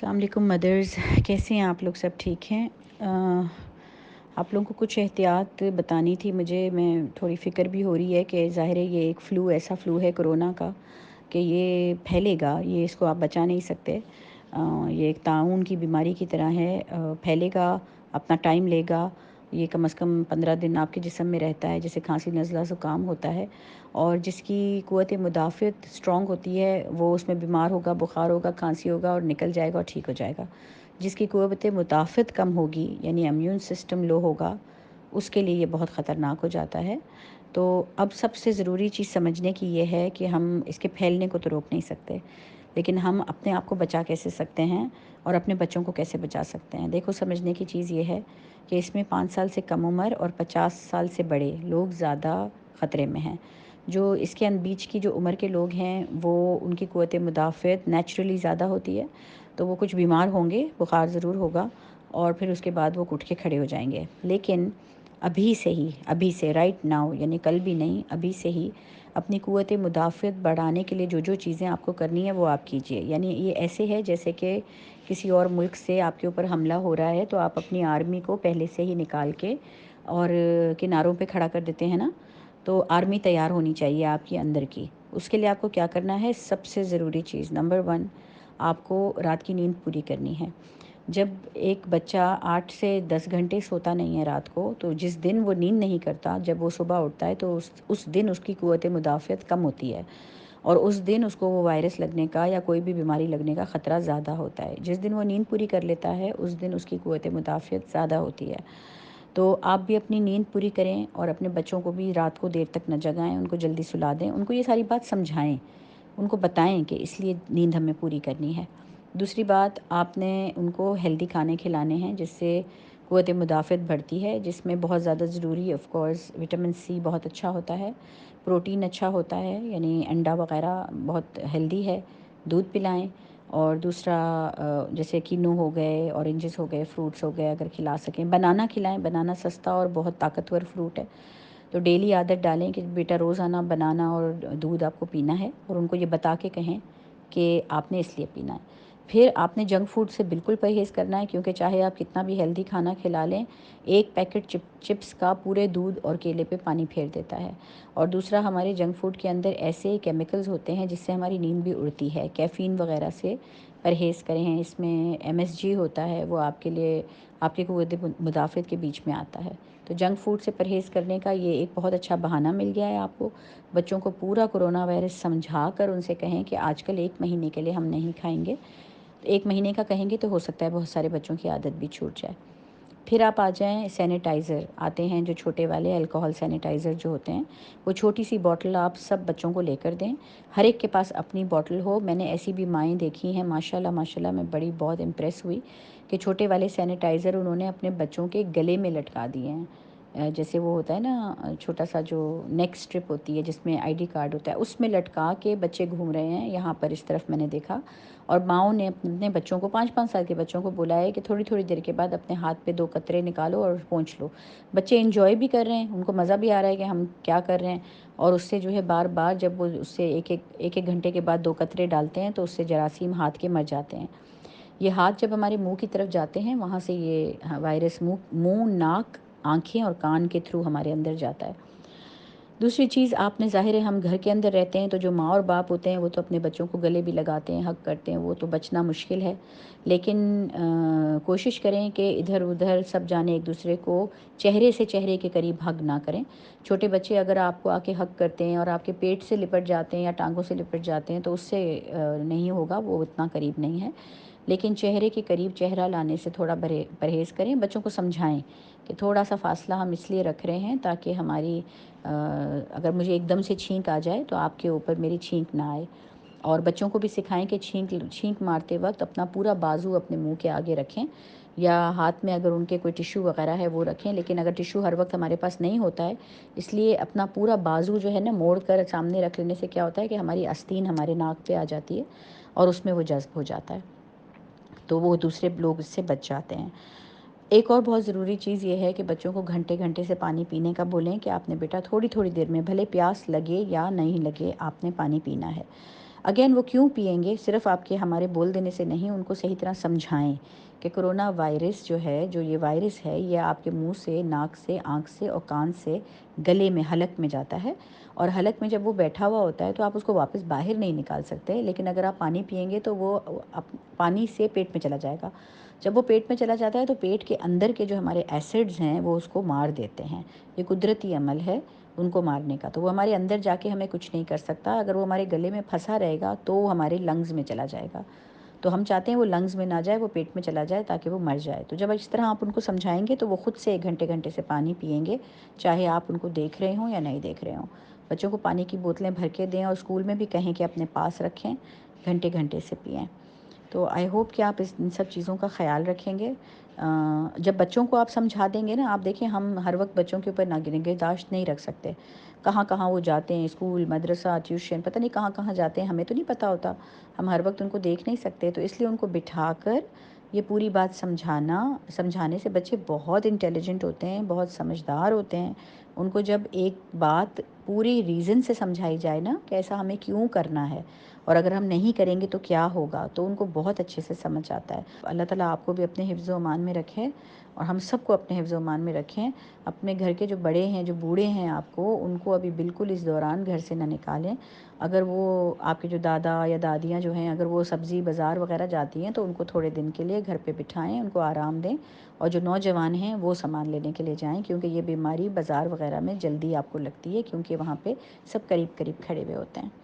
السلام علیکم مدرز، کیسے ہیں آپ لوگ؟ سب ٹھیک ہیں؟ آپ لوگوں کو کچھ احتیاط بتانی تھی مجھے. میں تھوڑی فکر بھی ہو رہی ہے کہ ظاہر ہے یہ ایک ایسا فلو ہے کرونا کا کہ یہ پھیلے گا، یہ اس کو آپ بچا نہیں سکتے. یہ ایک طاعون کی بیماری کی طرح ہے، پھیلے گا، اپنا ٹائم لے گا. یہ کم از کم 15 دن آپ کے جسم میں رہتا ہے، جیسے کھانسی نزلہ زکام ہوتا ہے. اور جس کی قوت مدافعت اسٹرانگ ہوتی ہے وہ اس میں بیمار ہوگا، بخار ہوگا، کھانسی ہوگا اور نکل جائے گا اور ٹھیک ہو جائے گا. جس کی قوت مدافعت کم ہوگی یعنی امیون سسٹم لو ہوگا، اس کے لیے یہ بہت خطرناک ہو جاتا ہے. تو اب سب سے ضروری چیز سمجھنے کی یہ ہے کہ ہم اس کے پھیلنے کو تو روک نہیں سکتے، لیکن ہم اپنے آپ کو بچا کیسے سکتے ہیں اور اپنے بچوں کو کیسے بچا سکتے ہیں. دیکھو، سمجھنے کی چیز یہ ہے کہ اس میں 5 سال سے کم عمر اور 50 سال سے بڑے لوگ زیادہ خطرے میں ہیں. جو اس کے بیچ کی جو عمر کے لوگ ہیں وہ ان کی قوت مدافعت نیچرلی زیادہ ہوتی ہے، تو وہ کچھ بیمار ہوں گے، بخار ضرور ہوگا، اور پھر اس کے بعد وہ اٹھ کے کھڑے ہو جائیں گے. لیکن ابھی سے رائٹ ناؤ، یعنی کل بھی نہیں، ابھی سے ہی اپنی قوت مدافعت بڑھانے کے لیے جو چیزیں آپ کو کرنی ہے وہ آپ کیجئے. یعنی یہ ایسے ہے جیسے کہ کسی اور ملک سے آپ کے اوپر حملہ ہو رہا ہے تو آپ اپنی آرمی کو پہلے سے ہی نکال کے اور کناروں پہ کھڑا کر دیتے ہیں نا، تو آرمی تیار ہونی چاہیے آپ کی اندر کی. اس کے لیے آپ کو کیا کرنا ہے؟ سب سے ضروری چیز نمبر 1، آپ کو رات کی نیند پوری کرنی ہے. جب ایک بچہ 8 سے 10 گھنٹے سوتا نہیں ہے رات کو، تو جس دن وہ نیند نہیں کرتا، جب وہ صبح اٹھتا ہے تو اس دن اس کی قوت مدافعت کم ہوتی ہے، اور اس دن اس کو وہ وائرس لگنے کا یا کوئی بھی بیماری لگنے کا خطرہ زیادہ ہوتا ہے. جس دن وہ نیند پوری کر لیتا ہے اس دن اس کی قوت مدافعت زیادہ ہوتی ہے. تو آپ بھی اپنی نیند پوری کریں اور اپنے بچوں کو بھی رات کو دیر تک نہ جگائیں، ان کو جلدی سلا دیں، ان کو یہ ساری بات سمجھائیں، ان کو بتائیں کہ اس لیے نیند ہمیں پوری کرنی ہے. دوسری بات، آپ نے ان کو ہیلدی کھانے کھلانے ہیں جس سے قوت مدافعت بڑھتی ہے، جس میں بہت زیادہ ضروری آف کورس وٹامن سی بہت اچھا ہوتا ہے، پروٹین اچھا ہوتا ہے، یعنی انڈا وغیرہ بہت ہیلدی ہے، دودھ پلائیں. اور دوسرا جیسے کینو ہو گئے، اورنجز ہو گئے، فروٹس ہو گئے، اگر کھلا سکیں بنانا کھلائیں. بنانا سستا اور بہت طاقتور فروٹ ہے، تو ڈیلی عادت ڈالیں کہ بیٹا روزانہ بنانا اور دودھ آپ کو پینا ہے، اور ان کو یہ بتا کے کہیں کہ آپ نے اس لیے پینا ہے. پھر آپ نے جنک فوڈ سے بالکل پرہیز کرنا ہے، کیونکہ چاہے آپ کتنا بھی ہیلدی کھانا کھلا لیں، ایک پیکٹ چپس کا پورے دودھ اور کیلے پہ پانی پھیر دیتا ہے. اور دوسرا، ہمارے جنک فوڈ کے اندر ایسے کیمیکلز ہوتے ہیں جس سے ہماری نیند بھی اڑتی ہے. کیفین وغیرہ سے پرہیز کریں، اس میں MSG ہوتا ہے، وہ آپ کے لیے آپ کی قوت مدافعت کے بیچ میں آتا ہے. تو جنک فوڈ سے پرہیز کرنے کا یہ ایک بہت اچھا بہانہ مل گیا ہے آپ کو. بچوں کو پورا کرونا وائرس سمجھا کر ان سے کہیں کہ آج کل 1 مہینے کے لیے ہم نہیں کھائیں گے. 1 مہینے کا کہیں گے تو ہو سکتا ہے بہت سارے بچوں کی عادت بھی چھوٹ جائے. پھر آپ آ جائیں، سینیٹائزر آتے ہیں جو چھوٹے والے الکوہل سینیٹائزر جو ہوتے ہیں، وہ چھوٹی سی بوٹل آپ سب بچوں کو لے کر دیں. ہر ایک کے پاس اپنی بوٹل ہو. میں نے ایسی بھی مائیں دیکھی ہیں ماشاءاللہ میں بہت امپریس ہوئی کہ چھوٹے والے سینیٹائزر انہوں نے اپنے بچوں کے گلے میں لٹکا دیے ہیں. جیسے وہ ہوتا ہے نا چھوٹا سا جو نیک اسٹرپ ہوتی ہے جس میں ID کارڈ ہوتا ہے، اس میں لٹکا کے بچے گھوم رہے ہیں. یہاں پر اس طرف میں نے دیکھا، اور ماؤں نے اپنے بچوں کو 5-5 سال کے بچوں کو بولا ہے کہ تھوڑی تھوڑی دیر کے بعد اپنے ہاتھ پہ 2 قطرے نکالو اور پونچھ لو. بچے انجوائے بھی کر رہے ہیں، ان کو مزہ بھی آ رہا ہے کہ ہم کیا کر رہے ہیں. اور اس سے جو ہے بار بار جب وہ اس سے ایک گھنٹے کے بعد 2 قطرے ڈالتے ہیں تو اس سے جراثیم ہاتھ کے مر جاتے ہیں. یہ ہاتھ جب ہمارے منہ کی طرف جاتے ہیں وہاں سے یہ وائرس منہ، ناک، آنکھیں اور کان کے تھرو ہمارے اندر جاتا ہے. دوسری چیز، آپ نے ظاہر ہے ہم گھر کے اندر رہتے ہیں تو جو ماں اور باپ ہوتے ہیں وہ تو اپنے بچوں کو گلے بھی لگاتے ہیں، حگ کرتے ہیں، وہ تو بچنا مشکل ہے. لیکن کوشش کریں کہ ادھر ادھر سب جانے ایک دوسرے کو چہرے سے چہرے کے قریب حگ نہ کریں. چھوٹے بچے اگر آپ کو آ کے حگ کرتے ہیں اور آپ کے پیٹ سے لپٹ جاتے ہیں یا ٹانگوں سے لپٹ جاتے ہیں تو اس سے نہیں ہوگا، وہ اتنا قریب نہیں ہے. لیکن چہرے کے قریب چہرہ لانے سے تھوڑا پرہیز کریں. بچوں کو سمجھائیں کہ تھوڑا سا فاصلہ ہم اس لیے رکھ رہے ہیں تاکہ ہماری اگر مجھے ایک دم سے چھینک آ جائے تو آپ کے اوپر میری چھینک نہ آئے. اور بچوں کو بھی سکھائیں کہ چھینک مارتے وقت اپنا پورا بازو اپنے منہ کے آگے رکھیں، یا ہاتھ میں اگر ان کے کوئی ٹیشو وغیرہ ہے وہ رکھیں. لیکن اگر ٹیشو ہر وقت ہمارے پاس نہیں ہوتا ہے، اس لیے اپنا پورا بازو جو ہے نا موڑ کر سامنے رکھ لینے سے کیا ہوتا ہے کہ ہماری آستین ہمارے ناک پہ آ جاتی ہے اور اس میں وہ جذب ہو جاتا ہے، تو وہ دوسرے لوگ اس سے بچ جاتے ہیں. ایک اور بہت ضروری چیز یہ ہے کہ بچوں کو گھنٹے گھنٹے سے پانی پینے کا بولیں کہ آپ نے بیٹا تھوڑی تھوڑی دیر میں، بھلے پیاس لگے یا نہیں لگے، آپ نے پانی پینا ہے. اگین وہ کیوں پئیں گے؟ صرف آپ کے ہمارے بول دینے سے نہیں، ان کو صحیح طرح سمجھائیں کہ کرونا وائرس جو ہے، جو یہ وائرس ہے، یہ آپ کے منہ سے، ناک سے، آنکھ سے اور کان سے گلے میں، حلق میں جاتا ہے، اور حلق میں جب وہ بیٹھا ہوا ہوتا ہے تو آپ اس کو واپس باہر نہیں نکال سکتے، لیکن اگر آپ پانی پئیں گے تو وہ پانی سے پیٹ میں چلا جائے گا۔ جب وہ پیٹ میں چلا جاتا ہے تو پیٹ کے اندر کے جو ہمارے ایسڈز ہیں وہ اس کو مار دیتے ہیں۔ یہ قدرتی عمل ہے ان کو مارنے کا، تو وہ ہمارے اندر جا کے ہمیں کچھ نہیں کر سکتا۔ اگر وہ ہمارے گلے میں پھنسا رہے گا تو وہ ہمارے لنگز میں چلا جائے گا، تو ہم چاہتے ہیں وہ لنگز میں نہ جائے، وہ پیٹ میں چلا جائے تاکہ وہ مر جائے۔ تو جب اس طرح آپ ان کو سمجھائیں گے تو وہ خود سے 1 گھنٹے سے پانی پئیں گے، چاہے آپ ان کو دیکھ رہے ہوں یا نہیں دیکھ رہے ہوں۔ بچوں کو پانی کی بوتلیں بھر کے دیں، اور اسکول میں بھی کہیں کہ اپنے پاس رکھیں، گھنٹے گھنٹے سے پئیں۔ تو آئی ہوپ کہ آپ ان سب چیزوں کا خیال رکھیں گے۔ جب بچوں کو آپ سمجھا دیں گے نا، آپ دیکھیں ہم ہر وقت بچوں کے اوپر نگہداشت نہیں رکھ سکتے، کہاں کہاں وہ جاتے ہیں، اسکول، مدرسہ، ٹیوشن، پتہ نہیں کہاں کہاں جاتے ہیں، ہمیں تو نہیں پتہ ہوتا، ہم ہر وقت ان کو دیکھ نہیں سکتے، تو اس لیے ان کو بٹھا کر یہ پوری بات سمجھانے سے بچے بہت انٹیلیجنٹ ہوتے ہیں، بہت سمجھدار ہوتے ہیں۔ ان کو جب ایک بات پوری ریزن سے سمجھائی جائے نا کہ ایسا ہمیں کیوں کرنا ہے، اور اگر ہم نہیں کریں گے تو کیا ہوگا، تو ان کو بہت اچھے سے سمجھ آتا ہے۔ اللہ تعالیٰ آپ کو بھی اپنے حفظ و امان میں رکھے، اور ہم سب کو اپنے حفظ و امان میں رکھیں۔ اپنے گھر کے جو بڑے ہیں، جو بوڑھے ہیں آپ کو، ان کو ابھی بالکل اس دوران گھر سے نہ نکالیں۔ اگر وہ آپ کے جو دادا یا دادیاں جو ہیں، اگر وہ سبزی بازار وغیرہ جاتی ہیں تو ان کو تھوڑے دن کے لیے گھر پہ بٹھائیں، ان کو آرام دیں، اور جو نوجوان ہیں وہ سامان لینے کے لیے جائیں، کیونکہ یہ بیماری بازار وغیرہ میں جلدی آپ کو لگتی ہے، کیونکہ وہاں پہ سب قریب قریب کھڑے ہوئے ہوتے ہیں۔